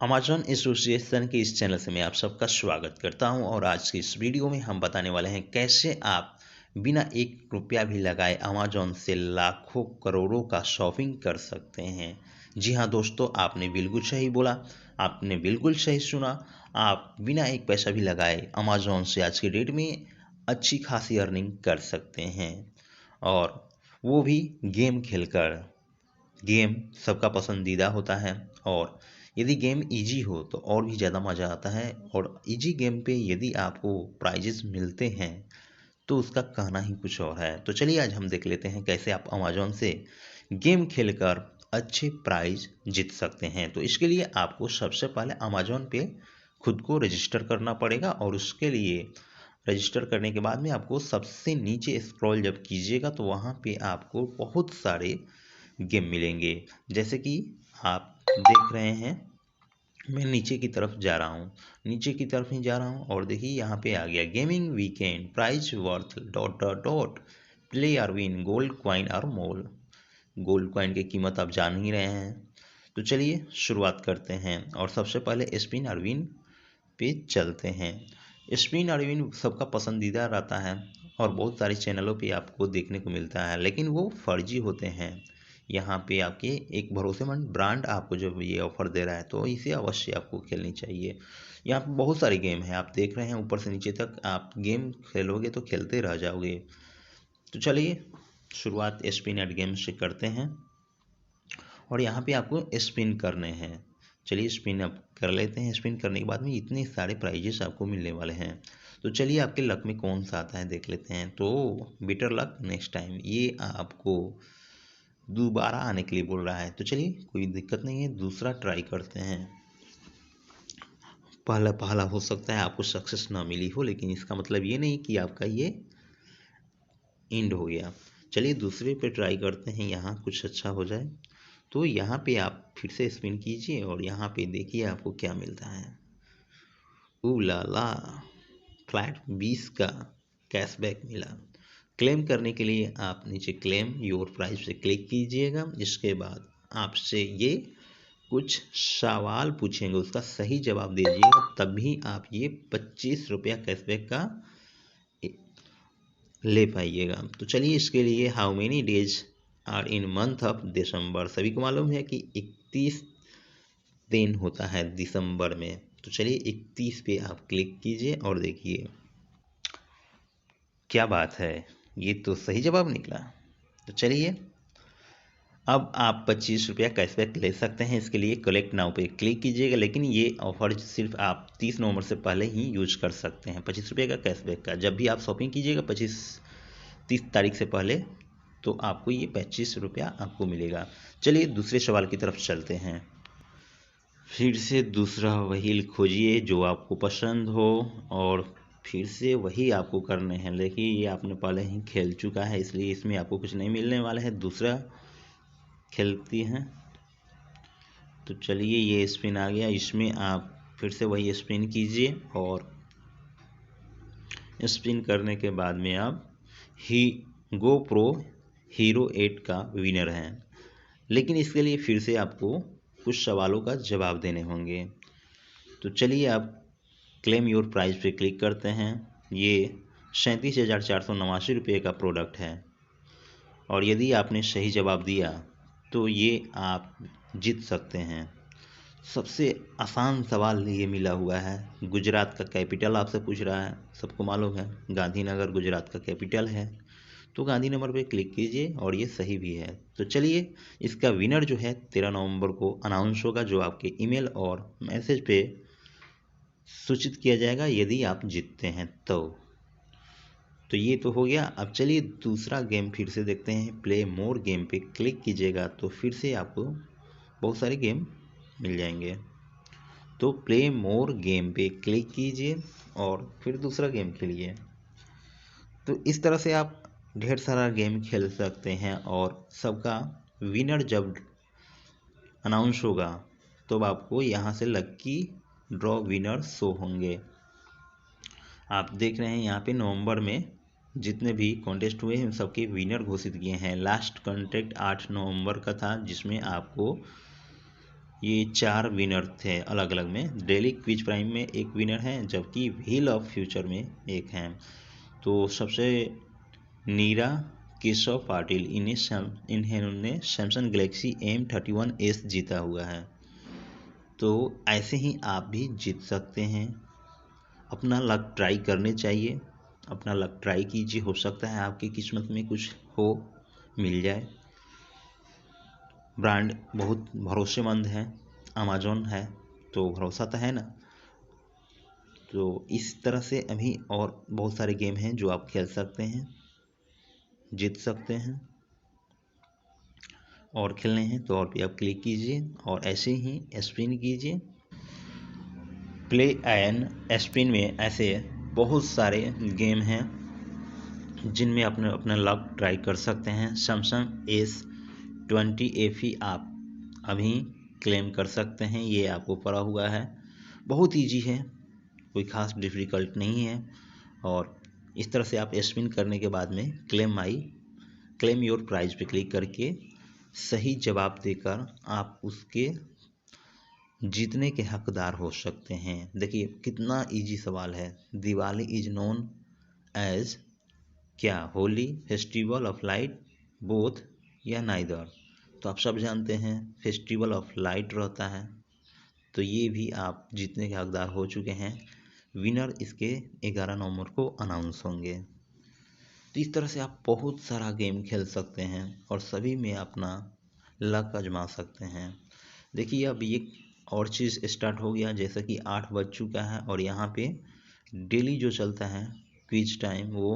Amazon association के इस channel से मैं आप सबका स्वागत करता हूं और आज की इस वीडियो में हम बताने वाले हैं कैसे आप बिना एक रुपया भी लगाए अमेजॉन से लाखों करोड़ों का शॉपिंग कर सकते हैं। जी हां दोस्तों, आपने बिल्कुल सही बोला, आपने बिल्कुल सही सुना। आप बिना एक पैसा भी लगाए अमेजॉन से आज की डेट में अच्छी खासी अर्निंग कर सकते हैं, और वो भी गेम खेलकर। गेम सबका पसंदीदा होता है, और यदि गेम इजी हो तो और भी ज़्यादा मज़ा आता है। और इजी गेम पे यदि आपको प्राइजेस मिलते हैं तो उसका कहना ही कुछ और है। तो चलिए आज हम देख लेते हैं कैसे आप अमेजोन से गेम खेलकर अच्छे प्राइज जीत सकते हैं। तो इसके लिए आपको सबसे पहले अमेजोन पे खुद को रजिस्टर करना पड़ेगा, और उसके लिए रजिस्टर करने के बाद में आपको सबसे नीचे स्क्रॉल जब कीजिएगा तो वहाँ पे आपको बहुत सारे गेम मिलेंगे। जैसे कि आप देख रहे हैं, मैं नीचे की तरफ जा रहा हूँ, नीचे की तरफ ही जा रहा हूँ, और देखिए यहाँ पे आ गया gaming weekend prize worth dot dot dot play और विन गोल्ड कॉइन और मोल। गोल्ड कॉइन की कीमत आप जान ही रहे हैं। तो चलिए शुरुआत करते हैं, और सबसे पहले स्पिन और विन पे चलते हैं। स्पिन और विन सबका पसंदीदा रहता है, और बहुत सारे चैनलों पे आपको देखने को मिलता है, लेकिन वो फर्जी होते हैं। यहाँ पे आपके एक भरोसेमंद ब्रांड आपको जब ये ऑफर दे रहा है तो इसे अवश्य आपको खेलनी चाहिए। यहाँ पे बहुत सारे गेम हैं, आप देख रहे हैं ऊपर से नीचे तक। आप गेम खेलोगे तो खेलते रह जाओगे। तो चलिए शुरुआत स्पिन एड गेम से करते हैं, और यहाँ पे आपको स्पिन करने हैं। चलिए स्पिन अब कर लेते हैं। स्पिन करने के बाद में इतने सारे प्राइजेस आपको मिलने वाले हैं। तो चलिए आपके लक में कौन सा आता है देख लेते हैं। तो बेटर लक नेक्स्ट टाइम, ये आपको दोबारा आने के लिए बोल रहा है। तो चलिए कोई दिक्कत नहीं है, दूसरा ट्राई करते हैं। पहला पहला हो सकता है आपको सक्सेस ना मिली हो, लेकिन इसका मतलब ये नहीं कि आपका ये एंड हो गया। चलिए दूसरे पे ट्राई करते हैं, यहाँ कुछ अच्छा हो जाए। तो यहाँ पे आप फिर से स्पिन कीजिए, और यहाँ पे देखिए आपको क्या मिलता है। ओ ला ला, फ्लैट 20 का कैशबैक मिला। क्लेम करने के लिए आप नीचे क्लेम योर प्राइस पे क्लिक कीजिएगा। इसके बाद आपसे ये कुछ सवाल पूछेंगे, उसका सही जवाब दीजिएगा, तभी आप ये 25 रुपया कैशबैक का ले पाइएगा। तो चलिए इसके लिए how many days are in month of December, सभी को मालूम है कि 31 दिन होता है दिसंबर में। तो चलिए 31 पे आप क्लिक कीजिए, और देखिए क्या बात है, ये तो सही जवाब निकला। तो चलिए अब आप 25 रुपया कैशबैक ले सकते हैं। इसके लिए कलेक्ट नाउ पे क्लिक कीजिएगा, लेकिन ये ऑफर सिर्फ आप 30 नवंबर से पहले ही यूज कर सकते हैं। 25 रुपये का कैशबैक का जब भी आप शॉपिंग कीजिएगा 30 तारीख से पहले, तो आपको ये 25 रुपया आपको मिलेगा। चलिए दूसरे सवाल की तरफ चलते हैं। फिर से दूसरा वही खोजिए जो आपको पसंद हो, और फिर से वही आपको करने हैं। देखिए ये आपने पहले ही खेल चुका है, इसलिए इसमें आपको कुछ नहीं मिलने वाला है। दूसरा खेलती हैं। तो चलिए ये स्पिन आ गया, इसमें आप फिर से वही स्पिन कीजिए, और स्पिन करने के बाद में आप ही गो प्रो हीरो 8 का विनर हैं। लेकिन इसके लिए फिर से आपको कुछ सवालों का जवाब देने होंगे। तो चलिए आप क्लेम योर प्राइस पे क्लिक करते हैं। ये 37,489 रुपये का प्रोडक्ट है, और यदि आपने सही जवाब दिया तो ये आप जीत सकते हैं। सबसे आसान सवाल ये मिला हुआ है। गुजरात का कैपिटल आपसे पूछ रहा है, सबको मालूम है गांधीनगर गुजरात का कैपिटल है। तो गांधी नंबर पे क्लिक कीजिए, और ये सही भी है। तो चलिए इसका विनर जो है 13 नवंबर को अनाउंस होगा, जो आपके ईमेल और मैसेज पे सूचित किया जाएगा यदि आप जीतते हैं तो ये तो हो गया। अब चलिए दूसरा गेम फिर से देखते हैं। प्ले मोर गेम पे क्लिक कीजिएगा तो फिर से आपको बहुत सारे गेम मिल जाएंगे। तो प्ले मोर गेम पे क्लिक कीजिए, और फिर दूसरा गेम खेलिए। तो इस तरह से आप ढेर सारा गेम खेल सकते हैं, और सबका विनर जब अनाउंस होगा तो आपको यहाँ से लकी ड्रॉ विनर शो होंगे। आप देख रहे हैं यहाँ पे नवंबर में जितने भी कॉन्टेस्ट हुए हैं सबके विनर घोषित किए हैं। लास्ट कॉन्टेस्ट 8 नवंबर का था, जिसमें आपको ये 4 विनर थे अलग अलग में। डेली क्विज प्राइम में एक विनर है, जबकि व्हील ऑफ फ्यूचर में एक है। तो सबसे नीरा केशव पाटिल इन्होंने सैमसंग गैलेक्सी M31s जीता हुआ है। तो ऐसे ही आप भी जीत सकते हैं। अपना लक ट्राई करने चाहिए, अपना लक ट्राई कीजिए, हो सकता है आपकी किस्मत में कुछ हो, मिल जाए। ब्रांड बहुत भरोसेमंद है, अमेज़न है तो भरोसा तो है ना। तो इस तरह से अभी और बहुत सारे गेम हैं जो आप खेल सकते हैं, जीत सकते हैं। और खेलने हैं तो और भी आप क्लिक कीजिए और ऐसे ही स्पिन कीजिए। प्ले एंड स्पिन में ऐसे बहुत सारे गेम हैं जिनमें अपने अपना लक ट्राई कर सकते हैं। सैमसंग S20 FE आप अभी क्लेम कर सकते हैं, ये आपको पड़ा हुआ है। बहुत इजी है, कोई ख़ास डिफ़िकल्ट नहीं है। और इस तरह से आप स्पिन करने के बाद में क्लेम योर प्राइज पे क्लिक करके सही जवाब देकर आप उसके जीतने के हकदार हो सकते हैं। देखिए कितना इजी सवाल है। दिवाली इज नोन एज क्या? Holi, festival of light, both या नाइदर? तो आप सब जानते हैं फेस्टिवल ऑफ लाइट रहता है। तो ये भी आप जीतने के हकदार हो चुके हैं। विनर इसके 11 नवंबर को अनाउंस होंगे। तो इस तरह से आप बहुत सारा गेम खेल सकते हैं और सभी में अपना लक आजमा सकते हैं। देखिए अब ये और चीज़ स्टार्ट हो गया, जैसा कि 8 बज चुका है और यहाँ पे डेली जो चलता है क्विज टाइम वो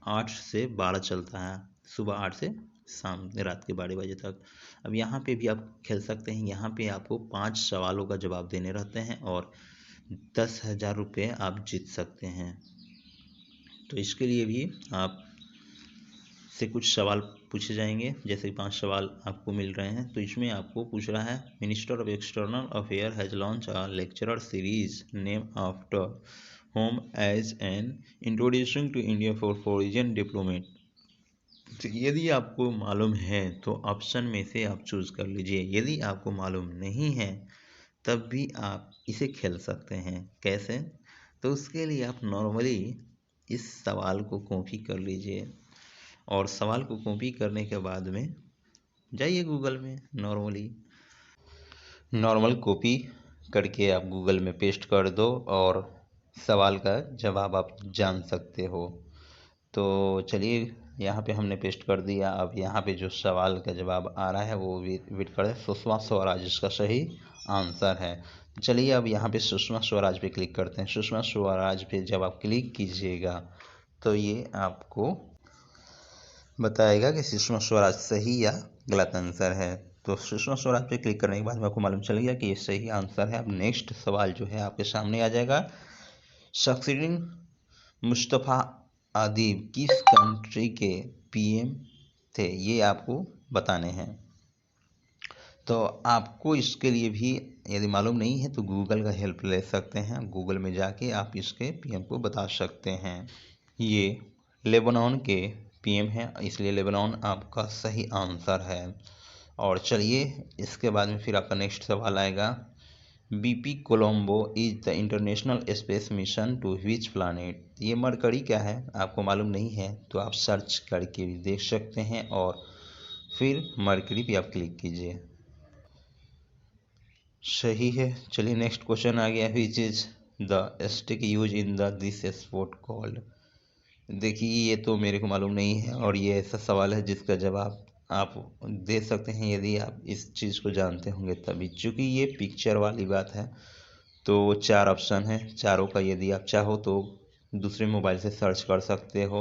8 से 12 चलता है, सुबह 8 से शाम रात के 12 बजे तक। अब यहाँ पे भी आप खेल सकते हैं। यहाँ पे आपको 5 सवालों का जवाब देने रहते हैं और 10,000 रुपये आप जीत सकते हैं। तो इसके लिए भी आप से कुछ सवाल पूछे जाएंगे, जैसे 5 सवाल आपको मिल रहे हैं। तो इसमें आपको पूछ रहा है, minister of external affair has launch a lecturer series name after home as an introducing to India for foreign diplomat. तो यदि आपको मालूम है तो ऑप्शन में से आप चूज कर लीजिए। यदि आपको मालूम नहीं है तब भी आप इसे खेल सकते हैं। कैसे? तो उसके लिए आप नॉर्मली इस सवाल को कॉपी कर लीजिए और सवाल को कॉपी करने के बाद में जाइए गूगल में, नॉर्मल कॉपी करके आप गूगल में पेस्ट कर दो और सवाल का जवाब आप जान सकते हो। तो चलिए यहाँ पे हमने पेस्ट कर दिया। अब यहाँ पे जो सवाल का जवाब आ रहा है वो वेट करें। सुषमा स्वराज इसका सही आंसर है। चलिए अब यहाँ पे सुषमा स्वराज पे क्लिक करते हैं। सुषमा स्वराज पे जब आप क्लिक कीजिएगा तो ये आपको बताएगा कि सुषमा स्वराज सही या गलत आंसर है। तो सुषमा स्वराज पे क्लिक करने के बाद में आपको मालूम चल गया कि ये सही आंसर है। अब नेक्स्ट सवाल जो है आपके सामने आ जाएगा। सक्सेसिंग मुस्तफ़ा अदीब किस कंट्री के पीएम थे? ये आपको बताने हैं। तो आपको इसके लिए भी यदि मालूम नहीं है तो गूगल का हेल्प ले सकते हैं। गूगल में जाके आप इसके पीएम को बता सकते हैं। ये लेबनान के पीएम हैं, इसलिए लेबनान आपका सही आंसर है। और चलिए इसके बाद में फिर आपका नेक्स्ट सवाल आएगा। BepiColombo is the international space mission to which planet? ये मरकरी क्या है? आपको मालूम नहीं है तो आप सर्च करके भी देख सकते हैं और फिर मरकरी पे आप क्लिक कीजिए। सही है। चलिए नेक्स्ट क्वेश्चन आ गया। Which is the stick use in the this sport called? देखिए ये तो मेरे को मालूम नहीं है और ये ऐसा सवाल है जिसका जवाब आप दे सकते हैं यदि आप इस चीज़ को जानते होंगे तभी। चूँकि ये पिक्चर वाली बात है तो 4 ऑप्शन है, चारों का यदि आप चाहो तो दूसरे मोबाइल से सर्च कर सकते हो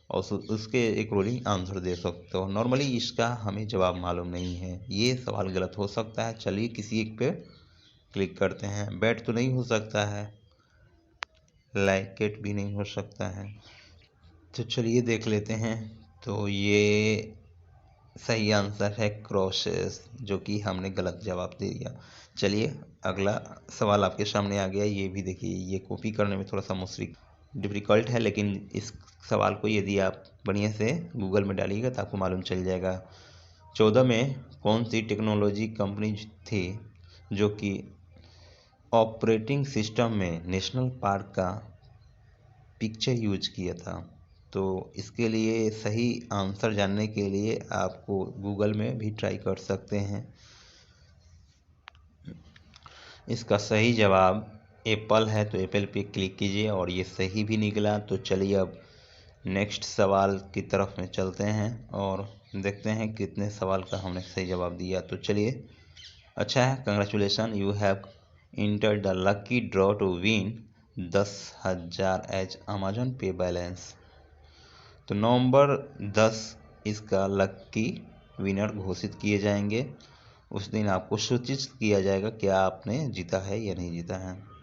और उसके अकॉर्डिंग आंसर दे सकते हो। नॉर्मली इसका हमें जवाब मालूम नहीं है, ये सवाल गलत हो सकता है। चलिए किसी एक पे क्लिक करते हैं। बैट तो नहीं हो सकता है, लाइकेट भी नहीं हो सकता है। तो चलिए देख लेते हैं। तो ये सही आंसर है क्रॉसेस, जो कि हमने गलत जवाब दे दिया। चलिए अगला सवाल आपके सामने आ गया। ये भी देखिए, ये कॉपी करने में थोड़ा सा डिफ़िकल्ट है, लेकिन इस सवाल को यदि आप बढ़िया से गूगल में डालिएगा तो आपको मालूम चल जाएगा। 14 में कौन सी टेक्नोलॉजी कंपनी थी जो कि ऑपरेटिंग सिस्टम में नेशनल पार्क का पिक्चर यूज किया था। तो इसके लिए सही आंसर जानने के लिए आपको गूगल में भी ट्राई कर सकते हैं। इसका सही जवाब एप्पल है, तो एप्पल पे क्लिक कीजिए और ये सही भी निकला। तो चलिए अब नेक्स्ट सवाल की तरफ में चलते हैं और देखते हैं कितने सवाल का हमने सही जवाब दिया। तो चलिए, अच्छा है, congratulation, you have enter the lucky draw to win 10,000 as Amazon Pay balance. तो नवंबर 10 इसका लकी विनर घोषित किए जाएंगे। उस दिन आपको सूचित किया जाएगा क्या आपने जीता है या नहीं जीता है।